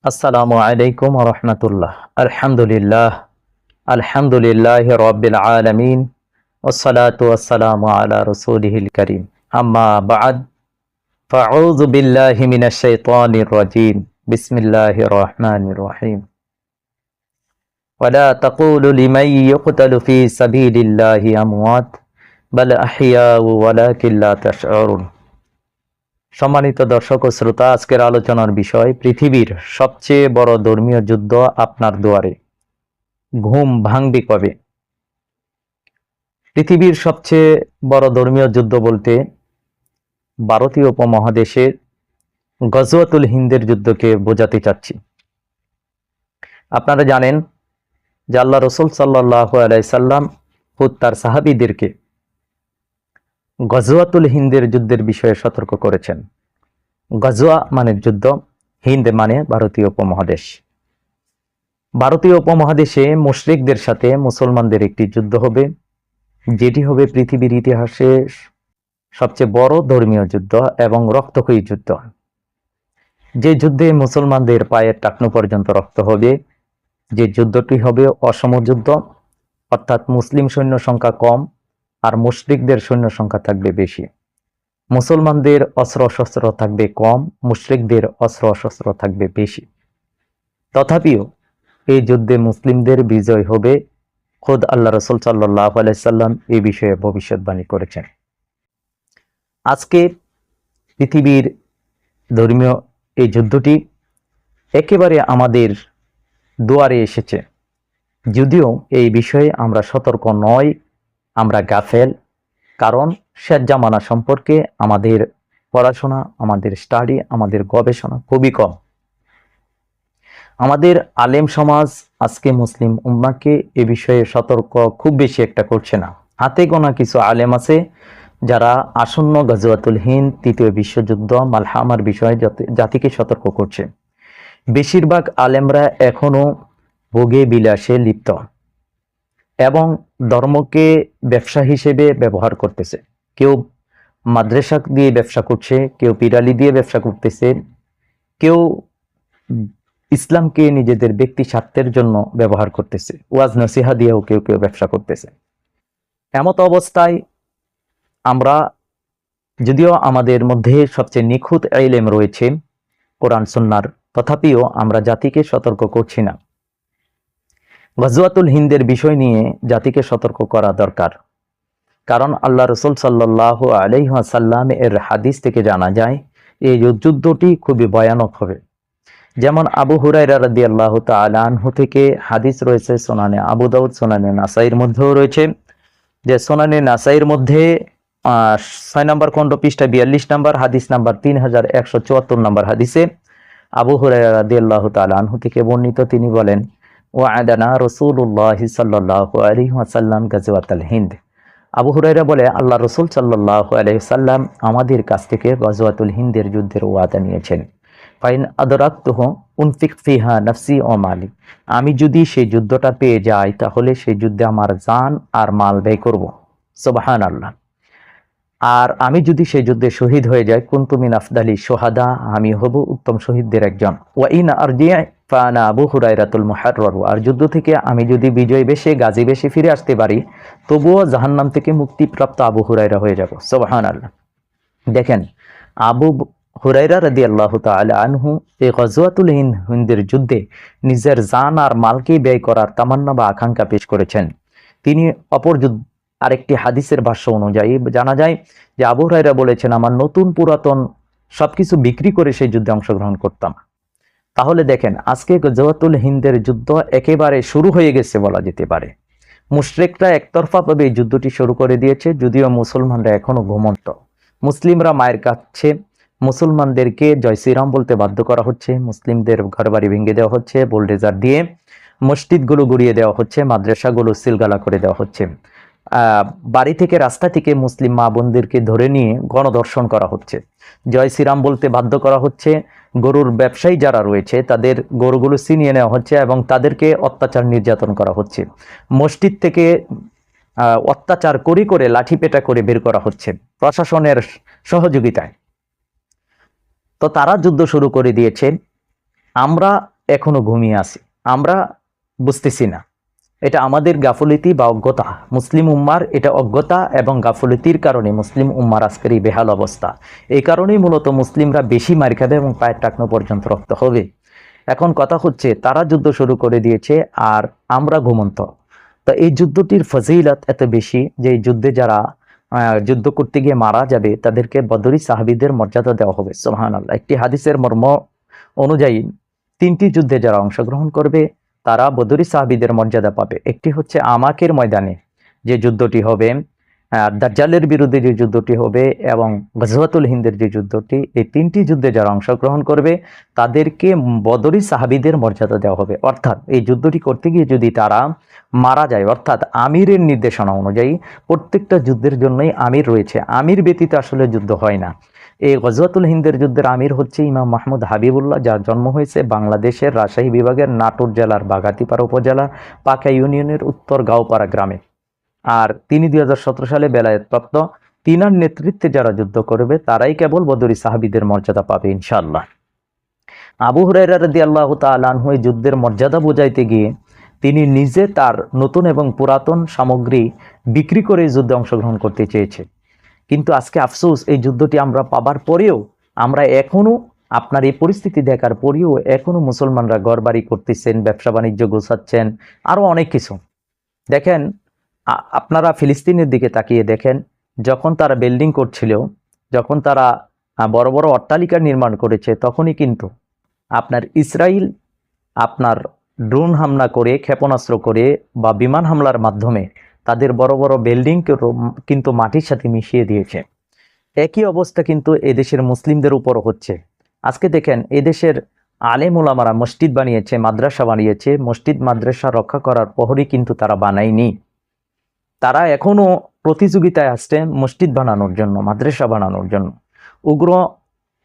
আসসালামু আলাইকুম ওয়া রাহমাতুল্লাহ। আলহামদুলিল্লাহি রাব্বিল আলামিন ওয়াসসালাতু ওয়াসসালামু আলা রাসূলিহিল কারীম। আম্মা বা'দ, ফাআউযু বিল্লাহি মিনাশ শাইতানির রাজীম। বিসমিল্লাহির রহমানির রহিম। ওয়ালা তাকুলু লিমান ইউকতালু ফী সাবিলিল্লাহি আমওয়াত বাল আহইয়াউ ওয়ালাকিন লা তাশউরুন। সম্মানিত দর্শক ও শ্রোতা, আজকের আলোচনার বিষয় পৃথিবীর সবচেয়ে বড় ধর্মীয় যুদ্ধ আপনার দুয়ারে। ঘুম ভাঙবে কবে? পৃথিবীর সবচেয়ে বড় ধর্মীয় যুদ্ধ বলতে ভারতীয় উপমহাদেশের গজওয়াতুল হিন্দের যুদ্ধকে বোঝাতে চাচ্ছি। আপনারা জানেন যে আল্লাহ রসুল সাল্লাল্লাহু আলাইহি সাল্লাম তার সাহাবীদেরকে গজওয়াতুল হিন্দের যুদ্ধের বিষয়ে সতর্ক করেছেন। গজওয়া মানে যুদ্ধ, হিন্দ মানে ভারতীয় উপমহাদেশ। ভারতীয় উপমহাদেশে মুশরিকদের সাথে মুসলমানদের একটি যুদ্ধ হবে, যেটি হবে পৃথিবীর ইতিহাসে সবচেয়ে বড় ধর্মীয় যুদ্ধ এবং রক্তক্ষয়ী যুদ্ধ। যে যুদ্ধে মুসলমানদের পায়ের টাকনু পর্যন্ত রক্ত হবে, যে যুদ্ধটি হবে অসম যুদ্ধ, অর্থাৎ মুসলিম সৈন্য সংখ্যা কম আর মুশরিকদের সৈন্য সংখ্যা থাকবে বেশি। মুসলমানদের অস্ত্র শস্ত্র থাকবে কম, মুশরিকদের অস্ত্র শস্ত্র থাকবে বেশি। তথাপিও এই যুদ্ধে মুসলিমদের বিজয় হবে। খোদ আল্লাহ রসুল সাল্লাল্লাহু আলাইহি সাল্লাম এই বিষয়ে ভবিষ্যৎবাণী করেছেন। আজকে পৃথিবীর ধর্মীয় এই যুদ্ধটি একেবারে আমাদের দুয়ারে এসেছে। যদিও এই বিষয়ে আমরা সতর্ক নই, আমরা গাফেল, কারণ শেষ জামানা সম্পর্কে আমাদের পড়াশোনা, আমাদের স্টাডি, আমাদের গবেষণা খুবই কম। আমাদের আলেম সমাজ আজকে মুসলিম উম্মাহকে এ বিষয়ে সতর্ক খুব বেশি একটা করছে না। হাতে গোনা কিছু আলেম আছে যারা আসন্ন গজওয়াতুল হিন্দ, তৃতীয় বিশ্বযুদ্ধ, মালহামার বিষয়ে জাতিকে সতর্ক করছে। বেশিরভাগ আলেমরা এখনো ভোগে বিলাসে লিপ্ত এবং ধর্মকে ব্যবসা হিসেবে ব্যবহার করতেছে। কেউ মাদ্রাসা দিয়ে ব্যবসা করছে, কেউ পিরালি দিয়ে ব্যবসা করতেছে, কেউ ইসলামকে নিজেদের ব্যক্তি স্বার্থের জন্য ব্যবহার করতেছে, ওয়াজ নসিহা দিয়েও কেউ কেউ ব্যবসা করতেছে। এমত অবস্থায় আমরা, যদিও আমাদের মধ্যে সবচেয়ে নিখুঁত ইলম রয়েছে কোরআন সুন্নাহর, তথাপিও আমরা জাতিকে সতর্ক করছি না। গজওয়াতুল হিন্দের বিষয় নিয়ে জাতিকে সতর্ক করা দরকার, কারণ আল্লাহ রসুল সাল্লাল্লাহু আলাইহি ওয়াসাল্লাম এর হাদিস থেকে জানা যায় এই যুদ্ধটি খুবই ভয়ানক হবে। যেমন আবু হুরায়রা রাদিয়াল্লাহু তাআলা আনহু থেকে হাদিস রয়েছে সুনানে আবু দাউদ, সুনানে নাসাইর মধ্যেও রয়েছে, যে সুনানে নাসাইর মধ্যে 6 নম্বর খণ্ড পৃষ্ঠা 42 নম্বর হাদিস নাম্বার 3174 নম্বর হাদিসে আবু হুরায়রা রাদিয়াল্লাহু তাআলা আনহু থেকে বর্ণিত, তিনি বলেন, ওয়া'আদানা রাসূলুল্লাহ সাল্লাল্লাহু আলাইহি ওয়াসাল্লাম গাজওয়াতুল হিন্দ। আবু হুরায়রা বলে, আল্লাহ রাসূল সাল্লাল্লাহু আলাইহি ওয়াসাল্লাম আমাদের কাছ থেকে গজওয়াতুল হিন্দের যুদ্ধের ওয়াদা নিয়েছেন। ফাইন আদরাকতুহু উনফিক ফিহা নাফসি ওয়া মালি। আমি যদি সেই যুদ্ধটা পেয়ে যাই তাহলে সেই যুদ্ধে আমার জান আর মাল ব্যয় করব। সুবহানাল্লাহ। আর আমি যদি সেই যুদ্ধে শহীদ হয়ে যাই, কুনতু মিন আফদালি শুহাদা, আমি হব উত্তম শহীদদের একজন। ওয়া ইন আরজি ফানা আবু হুরায়রাতুল মুহাররার। আর যুদ্ধ থেকে আমি যদি বিজয় বেশে, গাজী বেশে ফিরে আসতে পারি, তবুও জাহান্নাম থেকে মুক্তিপ্রাপ্ত আবু হুরায়রা হয়ে যাব। সুবহানাল্লাহ। দেখেন, আবু হুরায়রা রাদিয়াল্লাহু তাআলা আনহু এই গজওয়াতুল হিন্দের যুদ্ধে নিজের জান আর মালকে ব্যয় করার তামান্না বা আকাঙ্ক্ষা পেশ করেছেন। তিনি আরেকটি হাদিসের ভাষ্য অনুযায়ী জানা যায় যে আবু হুরায়রা বলেছেন, আমার নতুন পুরাতন সবকিছু বিক্রি করে সেই যুদ্ধে অংশগ্রহণ করতাম। তাহলে দেখেন, আজকে গজওয়াতুল হিন্দের যুদ্ধ একেবারে শুরু হয়ে গেছে বলা যেতে পারে। মুশরিকরা একতরফাভাবে এই যুদ্ধটি শুরু করে দিয়েছে, যদিও মুসলমানরা এখনো ঘুমন্ত। মুসলিমরা মায়ের কাছে, মুসলমানদেরকে জয় শ্রীরাম বলতে বাধ্য করা হচ্ছে, মুসলিমদের ঘরবাড়ি ভেঙে দেওয়া হচ্ছে, বোল্ডেজার দিয়ে মসজিদগুলো গুড়িয়ে দেওয়া হচ্ছে, মাদ্রাসাগুলো সিলগালা করে দেওয়া হচ্ছে, বাড়ি থেকে রাস্তা থেকে মুসলিম মা বোনদেরকে ধরে নিয়ে গণধর্ষণ করা হচ্ছে, জয় শ্রীরাম বলতে বাধ্য করা হচ্ছে, গরুর ব্যবসায়ী যারা রয়েছে তাদের গরুগুলো ছিনিয়ে নেওয়া হচ্ছে এবং তাদেরকে অত্যাচার নির্যাতন করা হচ্ছে, মসজিদ থেকে অত্যাচার করে লাঠিপেটা করে বের করা হচ্ছে প্রশাসনের সহযোগিতায়। তো তারা যুদ্ধ শুরু করে দিয়েছে। আমরা এখনো ঘুমিয়ে আছি, আমরা বুঝতেছি না। এটা আমাদের গাফলতি বা অজ্ঞতা, মুসলিম উম্মার এটা অজ্ঞতা এবং গাফলতির কারণে মুসলিম উম্মার আজকের এই বেহাল অবস্থা। এই কারণেই মূলত মুসলিমরা বেশি মার খাবে এবং পায়ের টাকনো পর্যন্ত রক্ত হবে। এখন কথা হচ্ছে, তারা যুদ্ধ শুরু করে দিয়েছে আর আমরা ঘুমন্ত। তো এই যুদ্ধটির ফজিলত এত বেশি যে এই যুদ্ধে যারা যুদ্ধ করতে গিয়ে মারা যাবে তাদেরকে বদরি সাহাবীদের মর্যাদা দেওয়া হবে। সুবহানাল্লাহ। একটি হাদিসের মর্ম অনুযায়ী 3টি যুদ্ধে যারা অংশগ্রহণ করবে তারা বদরি সাহাবীদের মর্যাদা পাবে। একটি হচ্ছে আমাকের ময়দানে যে যুদ্ধটি হবে, দাজ্জালের বিরুদ্ধে যে যুদ্ধটি হবে, এবং গজওয়াতুল হিন্দের যে যুদ্ধটি, এই 3টি যুদ্ধে যারা অংশগ্রহণ করবে তাদেরকে বদরি সাহাবীদের মর্যাদা দেওয়া হবে। অর্থাৎ এই যুদ্ধটি করতে গিয়ে যদি তারা মারা যায়, অর্থাৎ আমিরের নির্দেশনা অনুযায়ী প্রত্যেকটা যুদ্ধের জন্যই আমির রয়েছে, আমির ব্যতীত আসলে যুদ্ধ হয় না। এই গজওয়াতুল হিন্দের যুদ্ধের আমির হচ্ছে ইমাম মাহমুদ হাবিবুল্লাহ, যার জন্ম হয়েছে বাংলাদেশের রাজশাহী বিভাগের নাটোর জেলার বাগাতিপাড়া উপজেলার পাকা ইউনিয়নের উত্তর গাঁওপাড়া গ্রামে। আর তিনি 2017 সালে বেলায়েতপ্রাপ্ত। তিনার নেতৃত্বে যারা যুদ্ধ করবে তারাই কেবল বদরি সাহাবীদের মর্যাদা পাবে ইনশাআল্লাহ। আবু হুরায়রা রাদিয়াল্লাহু তাআলা আনহু এই যুদ্ধের মর্যাদা বোঝাইতে গিয়ে তিনি নিজে তার নতুন এবং পুরাতন সামগ্রী বিক্রি করে এই যুদ্ধে অংশগ্রহণ করতে চেয়েছে। কিন্তু আজকে আফসোস, এই যুদ্ধটি আমরা পাবার পরেও, আমরা এখনো আপনার এই পরিস্থিতি দেখার পরেও এখনো মুসলমানরা ঘরবাড়ি করতেছেন, ব্যবসা বাণিজ্য গোছাচ্ছেন, আরো অনেক কিছু। দেখেন, আপনারা ফিলিস্তিনের দিকে তাকিয়ে দেখেন, যখন তারা বিল্ডিং করছিল, যখন তারা বড় বড় অট্টালিকা নির্মাণ করেছে, তখনই কিন্তু আপনার ইসরায়েল আপনার ড্রোন হামলা করে, ক্ষেপণাস্ত্র করে বা বিমান হামলার মাধ্যমে তাদের বড় বড় বিল্ডিং কিন্তু মাটির সাথে মিশিয়ে দিয়েছে। একই অবস্থা কিন্তু এদেশের মুসলিমদের উপরও হচ্ছে। আজকে দেখেন, এদেশের আলেম ওলামারা মসজিদ বানিয়েছে, মাদ্রাসা বানিয়েছে, মসজিদ মাদ্রাসা রক্ষা করার প্রহরী কিন্তু তারা বানায়নি। তারা এখনো প্রতিযোগিতায় আসছে মসজিদ বানানোর জন্য, মাদ্রাসা বানানোর জন্য। উগ্র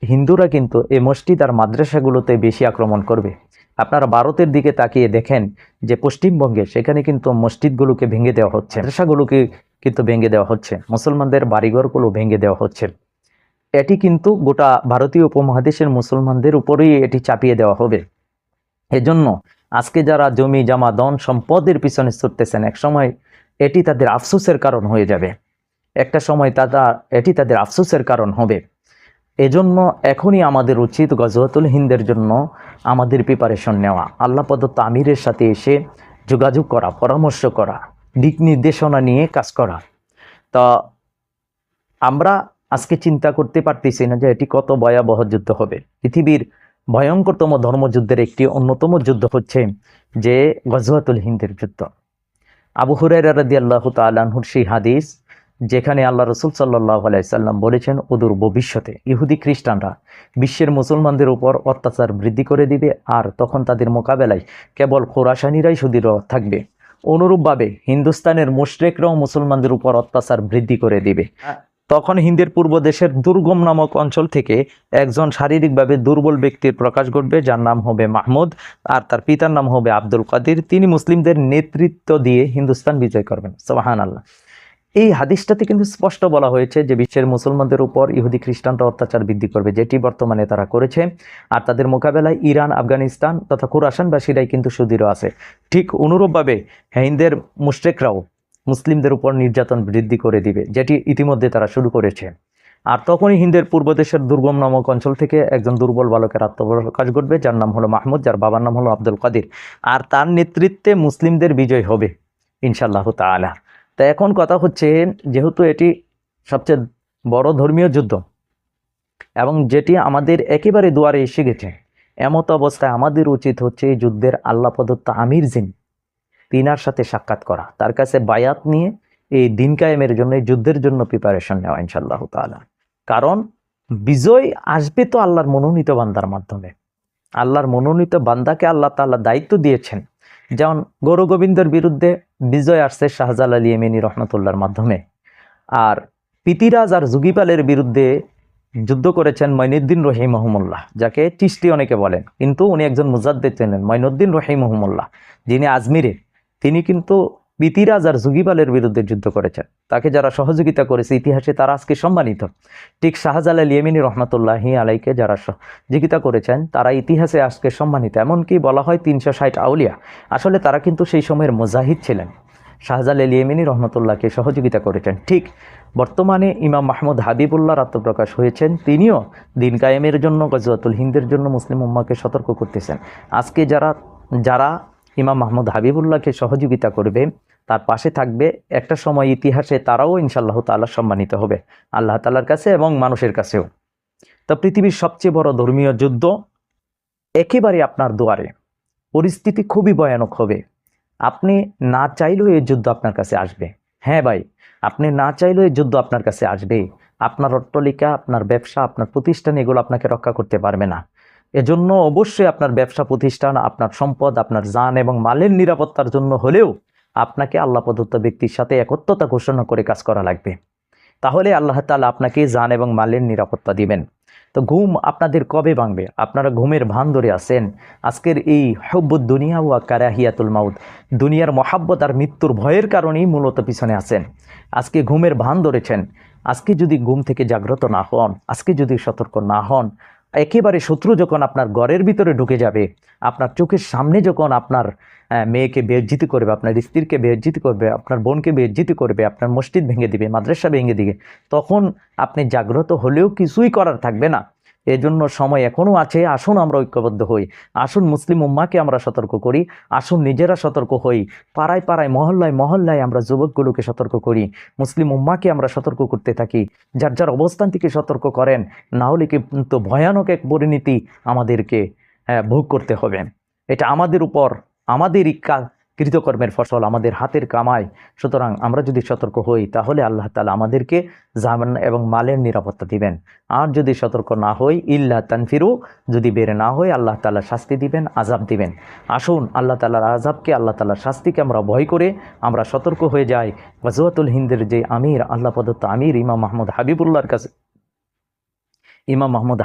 হিন্দুরা কিন্তু এই মসজিদ আর মাদ্রাসাগুলোতে বেশি আক্রমণ করবে। আপনারা ভারতের দিকে তাকিয়ে দেখেন যে পশ্চিমবঙ্গে সেখানে কিন্তু মসজিদগুলোকে ভেঙে দেওয়া হচ্ছে, মাদ্রাসাগুলোকে কিন্তু ভেঙে দেওয়া হচ্ছে, মুসলমানদের বাড়িঘরগুলো ভেঙে দেওয়া হচ্ছে। এটি কিন্তু গোটা ভারতীয় উপমহাদেশের মুসলমানদের উপরেই এটি চাপিয়ে দেওয়া হবে। এজন্য আজকে যারা জমি জমা ধন সম্পদের পিছনে ছুটতেছেন, এক সময় এটি তাদের আফসোসের কারণ হয়ে যাবে, একটা সময় এটি তাদের আফসোসের কারণ হবে। এজন্য এখনই আমাদের উচিত গজওয়াতুল হিন্দের জন্য আমাদের প্রিপারেশন নেওয়া, আল্লাহ প্রদত্ত আমিরের সাথে এসে যোগাযোগ করা, পরামর্শ করা, দিক নির্দেশনা নিয়ে কাজ করা। তা আমরা আজকে চিন্তা করতে পারতেছি না যে এটি কত ভয়াবহ যুদ্ধ হবে। পৃথিবীর ভয়ঙ্করতম ধর্মযুদ্ধের একটি অন্যতম যুদ্ধ হচ্ছে যে গজওয়াতুল হিন্দের যুদ্ধ। আবু হুরায়রা রাদিয়াল্লাহু তাআলা আনহুর সেই হাদিস, যেখানে আল্লাহ রাসূল সাল্লাল্লাহু আলাইহি সাল্লাম বলেছেন, অদূর ভবিষ্যতে ইহুদি খ্রিস্টানরা বিশ্বের মুসলমানদের উপর অত্যাচার বৃদ্ধি করে দিবে, আর তখন তাদের মোকাবেলায় কেবল খোরাসানিরাই সুদৃঢ় থাকবে। অনুরূপভাবে হিন্দুস্তানের মুশরিকরাও মুসলমানদের উপর অত্যাচার বৃদ্ধি করে দিবে। তখন হিন্দের পূর্ব দেশের দুর্গম নামক অঞ্চল থেকে একজন শারীরিকভাবে দুর্বল ব্যক্তির প্রকাশ ঘটবে, যার নাম হবে মাহমুদ, আর তার পিতার নাম হবে আব্দুল কাদির। তিনি মুসলিমদের নেতৃত্ব দিয়ে হিন্দুস্তান বিজয় করবেন। সুবহানাল্লাহ। এই হাদিসটাতে কিন্তু স্পষ্ট বলা হয়েছে যে বিশ্বের মুসলমানদের উপর ইহুদি খ্রিস্টানরা অত্যাচার বৃদ্ধি করবে, যেটি বর্তমানে তারা করেছে। আর তাদের মোকাবেলায় ইরান, আফগানিস্তান তথা খুরাসানবাসীরাই কিন্তু সুদৃঢ় আছে। ঠিক অনুরূপভাবে হিন্দের মুশরিকরাও মুসলিমদের উপর নির্যাতন বৃদ্ধি করে দিবে, যেটি ইতিমধ্যে তারা শুরু করেছে। আর তখনই হিন্দের পূর্ব দেশের দুর্গম নামক অঞ্চল থেকে একজন দুর্বল বালকের আত্মপ্রকাশ ঘটবে, যার নাম হলো মাহমুদ, যার বাবার নাম হলো আব্দুল কাদির। আর তার নেতৃত্বে মুসলিমদের বিজয় হবে ইনশাআল্লাহ তাআলা। তা এখন কথা হচ্ছে, যেহেতু এটি সবচেয়ে বড় ধর্মীয় যুদ্ধ এবং যেটি আমাদের একেবারে দুয়ারে এসে গেছে, এমত অবস্থায় আমাদের উচিত হচ্ছে এই যুদ্ধের আল্লাহ প্রদত্ত আমির যিনি, তিনার সাথে সাক্ষাৎ করা, তার কাছে বায়াত নিয়ে এই দিন কায়েমের জন্য, এই যুদ্ধের জন্য প্রিপারেশন নেওয়া ইনশাআল্লাহ তাআলা। কারণ বিজয় আসবে তো আল্লাহর মনোনীত বান্দার মাধ্যমে। আল্লাহর মনোনীত বান্দাকে আল্লাহ তাআলা দায়িত্ব দিয়েছেন। যেমন গৌর গোবিন্দের বিরুদ্ধে বিজয় আসছে শাহজালাল ইয়েমেনি রহমতুল্লাহর মাধ্যমে, আর পিতিরাজ আর যুগিপালের বিরুদ্ধে যুদ্ধ করেছেন মঈনুদ্দিন রহিমহুল্লাহ, যাকে চিশতি অনেকে বলেন, কিন্তু উনি একজন মুজাদ্দিদ ছিলেন, মঈনুদ্দিন রহিমহুল্লাহ, যিনি আজমিরের। তিনি কিন্তু পিতিরাজ আর জুগিবালের বিরুদ্ধে যুদ্ধ করেছেন, তাকে যারা সহযোগিতা করেছে ইতিহাসে তারা আজকে সম্মানিত। ঠিক শাহজালাল ইয়েমেনি রহমাতুল্লাহি আলাইকে যারা সহযোগিতা করেছেন তারা ইতিহাসে আজকে সম্মানিত। এমনকি বলা হয় 360 আউলিয়া, আসলে তারা কিন্তু সেই সময়ের মুজাহিদ ছিলেন। শাহজালাল ইয়েমেনি রহমতুল্লাহকে সহযোগিতা করেছেন। ঠিক বর্তমানে ইমাম মাহমুদ হাবিবুল্লাহর আত্মপ্রকাশ হয়েছেন, তিনিও দিন কায়েমের জন্য, গজওয়াতুল হিন্দের জন্য মুসলিম উম্মাহকে সতর্ক করতেছেন। আজকে যারা ইমাম মাহমুদ হাবিবুল্লাহকে সহযোগিতা করবে, তার পাশে থাকবে, একটা সময় ইতিহাসে তারাও ইনশাআল্লাহ তাআলা সম্মানিত হবে আল্লাহ তাআলার কাছে এবং মানুষের কাছেও। তো পৃথিবীর সবচেয়ে বড় ধর্মীয় যুদ্ধ একেবারে আপনার দুয়ারে, পরিস্থিতি খুবই ভয়ানক হবে। আপনি না চাইলেও এই যুদ্ধ আপনার কাছে আসবে। হ্যাঁ ভাই, আপনি না চাইলেও এই যুদ্ধ আপনার কাছে আসবে। আপনার অট্টালিকা, আপনার ব্যবসা, আপনার প্রতিষ্ঠান এগুলো আপনাকে রক্ষা করতে পারবে না। এজন্য অবশ্যই আপনার ব্যবসা প্রতিষ্ঠান, আপনার সম্পদ, আপনার জান এবং মালের নিরাপত্তার জন্য হলেও আপনাকে আল্লাহ প্রদত্ত ব্যক্তির সাথে একত্রতা ঘোষণা করে কাজ করা লাগবে। তাহলে আল্লাহ তাআলা আপনাকে জান এবং মালের নিরাপত্তা দিবেন। তো ঘুম আপনাদের কবে ভাঙবে? আপনারা ঘুমের ভান ধরে আছেন। আজকের এই হুব্বুদ দুনিয়া ওয়া কারাহিয়াতুল মাউত, দুনিয়ার মহাব্বত আর মৃত্যুর ভয়ের কারণেই মূলত পিছনে আছেন। আজকে ঘুমের ভান ধরেছেন। আজকে যদি ঘুম থেকে জাগ্রত না হন, আজকে যদি সতর্ক না হন, একেবারে শত্রু যখন আপনার ঘরের ভিতরে ঢুকে যাবে, আপনার চোখের সামনে যখন আপনার মেয়েকে বেইজ্জতি করবে, আপনার স্ত্রীকে বেইজ্জতি করবে, আপনার বোনকে বেইজ্জতি করবে, আপনার মসজিদ ভেঙে দিবে, মাদ্রাসা ভেঙে দিবে, তখন আপনি জাগ্রত হলেও কিছুই করার থাকবে না। এজন্য সময় এখনও আছে। আসুন আমরা ঐক্যবদ্ধ হই, আসুন মুসলিম উম্মাহকে আমরা সতর্ক করি, আসুন নিজেরা সতর্ক হই, পাড়ায় পাড়ায়, মহল্লায় মহল্লায় আমরা যুবকগুলোকে সতর্ক করি, মুসলিম উম্মাহকে আমরা সতর্ক করতে থাকি। যার যার অবস্থান থেকে সতর্ক করেন, না হলে কিন্তু ভয়ানক এক পরিণতি আমাদেরকে ভোগ করতে হবে। এটা আমাদের উপর, আমাদেরই কৃতকর্মের ফসল, আমাদের হাতের কামাই। সুতরাং আমরা যদি সতর্ক হই তাহলে আল্লাহ তাআলা আমাদেরকে জান এবং মালের নিরাপত্তা দিবেন। আর যদি সতর্ক না হই, ইল্লা তানফিরু, যদি বের না হই, আল্লাহ তাআলা শাস্তি দিবেন, আযাব দিবেন। আসুন আল্লাহ তাআলার আযাবকে, আল্লাহ তাআলার শাস্তিকে আমরা ভয় করে আমরা সতর্ক হয়ে যাই। গজওয়াতুল হিন্দের যে আমির, আল্লাহ প্রদত্ত আমির ইমাম মাহমুদ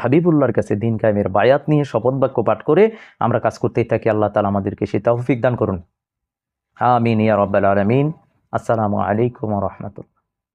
হাবিবুল্লাহর কাছে দিন কায়েমের বায়াত নিয়ে শপথ বাক্য পাঠ করে আমরা কাজ করতেই থাকি। আল্লাহ তাআলা আমাদেরকে সেই তৌফিক দান করুন। আমিন ইয়া রাব্বাল আলামিন। আসসালামু আলাইকুম ওয়া রাহমাতুল্লাহ।